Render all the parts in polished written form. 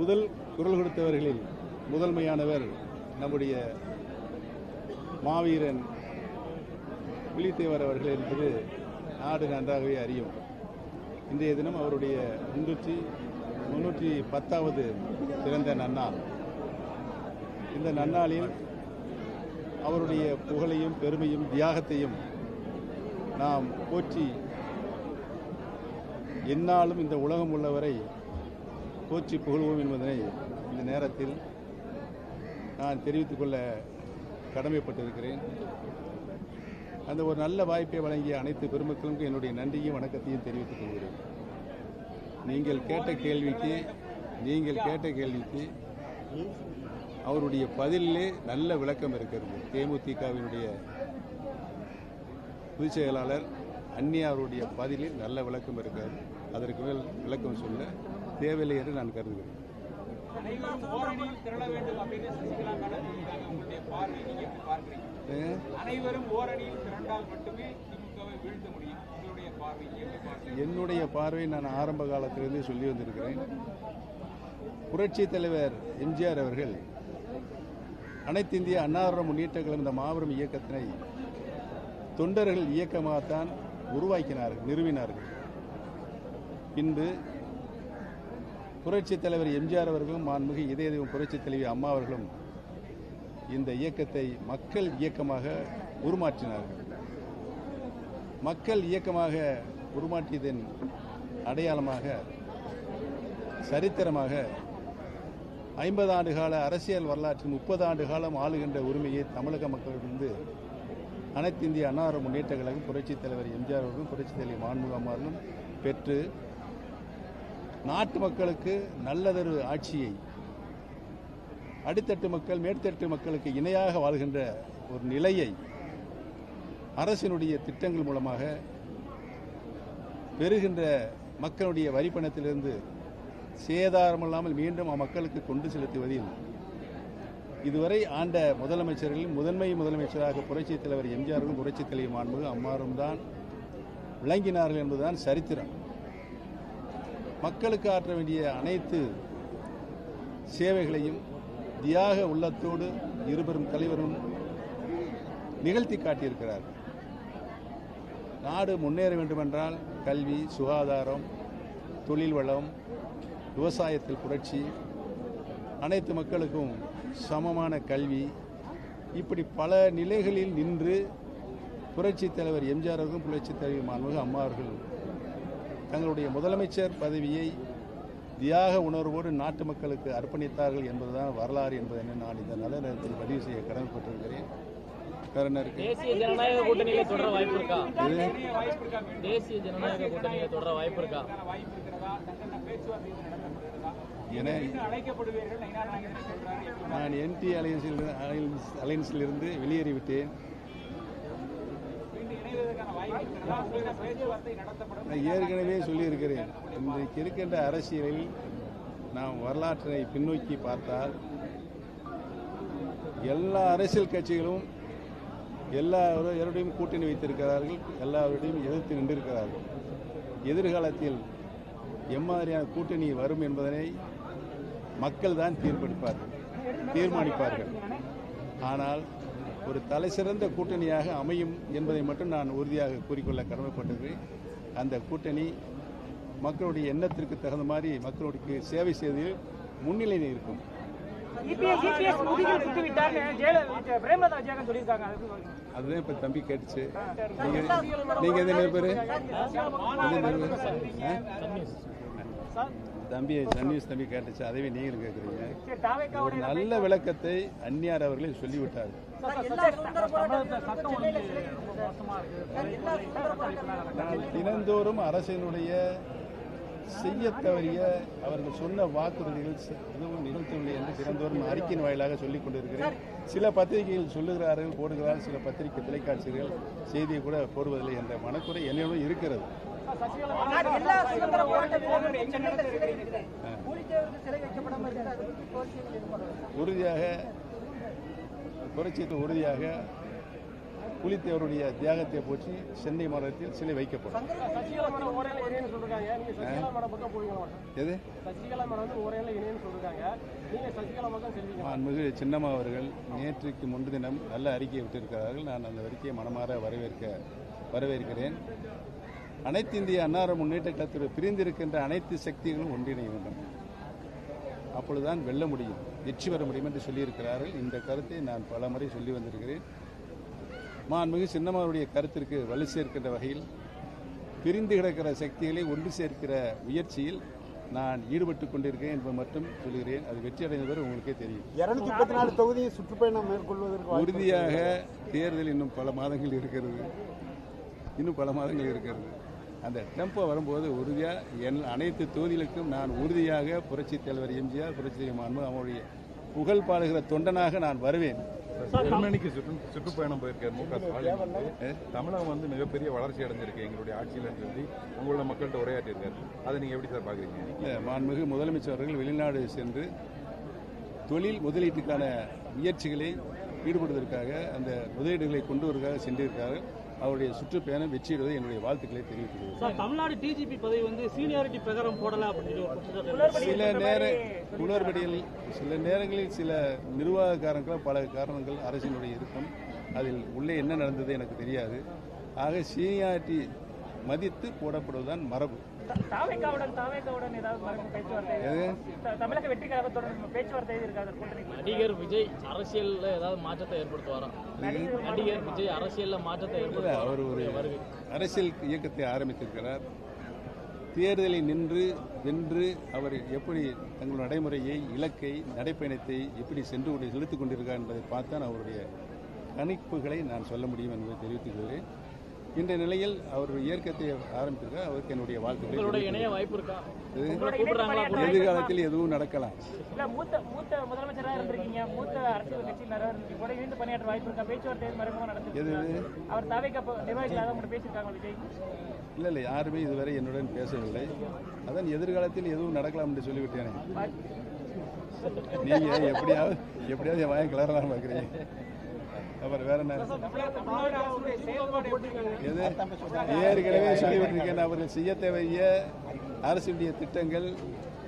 முதல் குரல் கொடுத்தவர்களில் முதன்மையானவர் நம்முடைய மாவீரன் புலித்தேவர் அவர்கள் என்பது நாடு நன்றாகவே அறியும். இன்றைய தினம் அவருடைய 310வது பிறந்த நன்னாள். இந்த நன்னாளில் அவருடைய புகழையும் பெருமையும் தியாகத்தையும் நாம் போற்றி எந்நாளும் இந்த உலகம் உள்ளவரை போற்றி புகழ்வோம் என்பதனை இந்த நேரத்தில் நான் தெரிவித்துக் கொள்ள கடமைப்பட்டிருக்கிறேன். அந்த ஒரு நல்ல வாய்ப்பை வழங்கிய அனைத்து பெருமக்களுக்கும் என்னுடைய நன்றியும் வணக்கத்தையும் தெரிவித்துக் கொள்கிறேன். நீங்கள் கேட்ட கேள்விக்கு அவருடைய பதிலிலே நல்ல விளக்கம் இருக்கிறது. தேமுதிகவினுடைய பொதுச் செயலாளர் அந்நியா அவருடைய பதிலில் நல்ல விளக்கம் இருக்கிறது. அதற்கு மேல் விளக்கம் சொல்ல தேவையில்லை என்று நான் கருதுகிறேன். என்னுடைய பார்வை நான் ஆரம்ப காலத்திலிருந்து சொல்லி வந்திருக்கிறேன். புரட்சி தலைவர் எம்ஜிஆர் அவர்கள் அனைத்து இந்திய அண்ணா திராவிட முன்னேற்ற கழகம் இந்த மாபெரும் இயக்கத்தினை தொண்டர்கள் இயக்கமாகத்தான் நிறுவினார்கள். பின்பு புரட்சி தலைவர் எம்ஜிஆர் அவர்களும் மாண்புமிகு இதய தெய்வம் புரட்சி தலைவி அம்மா அவர்களும் இந்த இயக்கத்தை மக்கள் இயக்கமாக உருமாற்றினார்கள். மக்கள் இயக்கமாக உருமாற்றியதன் அடையாளமாக சரித்திரமாக 50 ஆண்டு கால அரசியல் வரலாற்றில் 30 ஆண்டு காலம் ஆளுகின்ற உரிமையை தமிழக மக்களிடமிருந்து அனைத்து இந்திய அண்ணா திராவிட முன்னேற்ற கழகம் புரட்சி தலைவர் எம்ஜிஆர் அவர்களும் புரட்சி தலைவி மாண்புமிகு அம்மா அவர்களும் பெற்று நாட்டு மக்களுக்கு நல்லதொரு ஆட்சியை அடித்தட்டு மக்கள் மேற்தட்டு மக்களுக்கு இணையாக வாழ்கின்ற ஒரு நிலையை அரசினுடைய திட்டங்கள் மூலமாக பெறுகின்ற மக்களுடைய வரிப்பணத்திலிருந்து சேதாரமில்லாமல் மீண்டும் மக்களுக்கு கொண்டு செலுத்துவதில் இதுவரை ஆண்ட முதலமைச்சர்களில் முதன்மைச்சராக புரட்சி தலைவர் எம்ஜிஆரும் புரட்சி தலைவி மாண்புமிகு அம்மாவும் தான் விளங்கினார்கள் என்பதுதான் சரித்திரம். மக்களுக்கு ஆற்ற வேண்டிய அனைத்து சேவைகளையும் தியாக உள்ளத்தோடு இருபெரும் தலைவரும் நிகழ்த்தி காட்டியிருக்கிறார். நாடு முன்னேற வேண்டுமென்றால் கல்வி, சுகாதாரம், தொழில் வளம், விவசாயத்தில் புரட்சி, அனைத்து மக்களுக்கும் சமமான கல்வி, இப்படி பல நிலைகளில் நின்று புரட்சி தலைவர் எம்ஜிஆர் அவர்களும் புரட்சி தலைவி மாண்புமிகு அம்மா அவர்கள் தங்களுடைய முதலமைச்சர் பதவியை தியாக உணர்வோடு நாட்டு மக்களுக்கு அர்ப்பணித்தார்கள் என்பதுதான் வரலாறு என்பதை நான் இந்த நல்ல நேரத்தில் பதிவு செய்ய கடமைப்பட்டிருக்கிறேன். தேசிய ஜனநாயக கூட்டணியில தொடர வாய்ப்பு இருக்கா? தேசிய ஜனநாயக கூட்டணியில தொடர வாய்ப்பு இருக்கா? நான் என்டி அலையன்ஸில் இருந்து வெளியேறிவிட்டேன். நான் ஏற்கனவே சொல்லியிருக்கிறேன். இன்றைக்கு இருக்கின்ற அரசியலில் நாம் வரலாற்றை பின்னோக்கி பார்த்தால் எல்லா அரசியல் கட்சிகளும் எல்லாரோடையும் கூட்டணி வைத்திருக்கிறார்கள், எல்லாரோடையும் எதிர்த்து நின்றிருக்கிறார்கள். எதிர்காலத்தில் எம்மாதிரியான கூட்டணி வரும் என்பதனை மக்கள் தான் தீர்மானிப்பார்கள். ஆனால் ஒரு தலைசிறந்த கூட்டணியாக அமையும் என்பதை மட்டும் நான் உறுதியாக கூறிக்கொள்ள கடமைப்பட்டிருக்கிறேன். அந்த கூட்டணி மக்களுடைய எண்ணத்திற்கு தகுந்த மாதிரி மக்களுடைய சேவை செய்வதில் முன்னிலையில் இருக்கும். அதுதான் இப்ப தம்பி கேட்டுச்சு. நீங்க எந்த பேரு? தம்பி சன்னியூஸ் தம்பி கேட்டுச்சு. அதே நீங்களும் கேட்குறீங்க. ஒரு நல்ல விளக்கத்தை அந்நியார் அவர்களே சொல்லிவிட்டார்கள். நான் தினந்தோறும் அரசினுடைய செய்ய தவறிய அவர்கள் சொன்ன வாக்குறுதிகள் எதுவும் நிகழ்த்தவில்லை என்று தினந்தோறும் அறிக்கையின் வாயிலாக சொல்லிக் கொண்டிருக்கிறேன். சில பத்திரிகைகள் சொல்லுகிறார்கள், போடுகிறார்கள். சில பத்திரிகை தொலைக்காட்சிகள் செய்தியை கூட போடுவதில்லை என்ற மனக்குறை என்னிடம் இருக்கிறது. உறுதியாக புலித்தேவருடைய தியாகத்தை போற்றி சென்னை மாநகரத்தில் சிலை வைக்கப்படும். எது மாண்புமிகு சின்னம்மா அவர்கள் நேற்றுக்கு முன்தினம் நல்ல அறிக்கையை விட்டிருக்கிறார்கள். நான் அந்த அறிக்கையை மனமாற வரவேற்கிறேன். அனைத்து இந்திய அன்னார முன்னேற்ற கழகத்தில் பிரிந்திருக்கின்ற அனைத்து சக்திகளும் ஒன்றிணைய வேண்டும். அப்பொழுதுதான் வெல்ல முடியும், வெற்றி பெற முடியும் என்று சொல்லியிருக்கிறார்கள். இந்த கருத்தை நான் பல முறை சொல்லி வந்திருக்கிறேன். மாண்புமிகு சின்னம்மாவுடைய கருத்திற்கு வலு சேர்க்கின்ற வகையில் பிரிந்து கிடக்கிற சக்திகளை ஒன்று சேர்க்கிற முயற்சியில் நான் ஈடுபட்டுக் கொண்டிருக்கிறேன் என்பது மட்டும் சொல்கிறேன். அது வெற்றி அடைந்தவர் உங்களுக்கே தெரியும். 234 தொகுதியை சுற்றுப்பயணம் மேற்கொள்வதற்கு உறுதியாக தேர்தல் இன்னும் பல மாதங்கள் இருக்கிறது. அந்த டெம்போ வரும்போது உறுதியாக அனைத்து தொகுதிகளுக்கும் நான் உறுதியாக புரட்சித் தலைவர் எம்ஜிஆர், புரட்சித் தலைவர் மாண்பு அவருடைய புகழ் பாடுகிற தொண்டனாக நான் வருவேன். ஜெர்மனிக்கு சுற்றுப்பயணம் போயிருக்கார் மு க ஸ்டாலின். தமிழகம் மிகப்பெரிய வளர்ச்சி அடைஞ்சிருக்கு எங்களுடைய ஆட்சியில் சொல்லி உங்களோட மக்கள்கிட்ட உரையாற்றிருக்காரு. அதை நீங்க எப்படி சார் பாக்குறீங்க? இல்லை, மாண்புமிகு முதலமைச்சர் அவர்கள் வெளிநாடு சென்று தொழில் முதலீட்டுக்கான முயற்சிகளை ஈடுபடுவதற்காக, அந்த முதலீடுகளை கொண்டு வருவதற்காக சென்றிருக்கார்கள். அவருடைய சுற்றுப்பயணம் வெற்றியிடுவதை என்னுடைய வாழ்த்துக்களை தெரிவித்துள்ளது. தமிழ்நாடு டிஜிபி பதவி சீனியாரிட்டி பிரகாரம் போடல சில நேரங்களில் சில நிர்வாக பல காரணங்கள் அரசினுடைய இருக்கும். அதில் உள்ளே என்ன நடந்தது எனக்கு தெரியாது. ஆக சீனியாரிட்டி மதித்து போடப்படுவதுதான் மரபு. நடிகர் விஜய் அரசியல்ல ஏதாவது மாற்றத்தை ஏற்படுத்துவாரா? நடிகர் விஜய் அரசியல்ல மாற்றத்தை ஏற்படுத்துவாரா? அவர் ஒரு அரசியல் இயக்கத்தை ஆரம்பித்திருக்கிறார். தேர்தலில் வென்று அவர் எப்படி தங்கள் நடைமுறையை, இலக்கை, நடைப்பயணத்தை எப்படி செலுத்திக் கொண்டிருக்கிறார் என்பதை பார்த்தான் அவருடைய கணிப்புகளை நான் சொல்ல முடியும் என்பதை தெரிவித்துக் கொள்கிறேன். இந்த நிலையில் அவர் இயக்கத்தை ஆரம்பித்திருக்கார். அவருக்கு என்னுடைய வாழ்த்துக்களை. எதிர்காலத்தில் எதுவும் நடக்கலாம். இல்லை, யாருமே இதுவரை என்னுடன் பேசவில்லை. அதான் எதிர்காலத்தில் எதுவும் நடக்கலாம் என்று சொல்லிவிட்டேனே. நீங்க எப்படியாவது என் வாயை கிளறலாம் பார்க்குறீங்க. அப்புறம் வேற என்ன? ஏற்கனவே சொல்லிவிட்டிருக்கேன். அவர்கள் செய்ய தேவைய அரசுடைய திட்டங்கள்,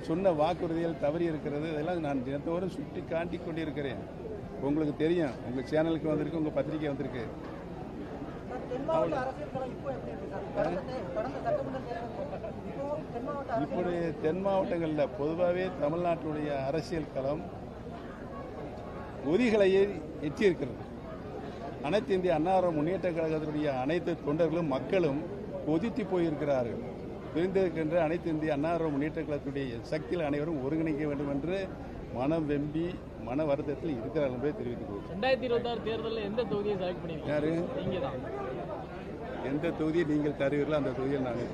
சொன்ன வாக்குறுதிகள் தவறி இருக்கிறது. அதெல்லாம் நான் தினத்தோறும் சுட்டி காட்டி கொண்டிருக்கிறேன். உங்களுக்கு தெரியும், உங்க சேனலுக்கு வந்திருக்கு, உங்க பத்திரிகை வந்திருக்கு. இப்படி தென் மாவட்டங்களில் பொதுவாகவே தமிழ்நாட்டினுடைய அரசியல் களம் ஒதிகளையே எட்டியிருக்கிறது. அனைத்து இந்திய அன்னார முன்னேற்ற கழகத்தினுடைய அனைத்து தொண்டர்களும் மக்களும் கொதித்து போயிருக்கிறார்கள். பிரிந்திருக்கின்ற அனைத்து இந்திய அன்னார முன்னேற்ற கழகத்துடைய சக்தியில் அனைவரும் ஒருங்கிணைக்க வேண்டும் என்று மனம் வெம்பி மன வருத்தத்தில் இருக்கிறார்கள் என்பதை தெரிவித்துக் கொள்கிறேன். 2026 தேர்தலில் எந்த தொகுதியை செலக்ட் பண்ணுவீங்க? யாரு? எந்த தொகுதியை நீங்கள் தருவீர்களோ அந்த தொகுதியில் நாங்கள்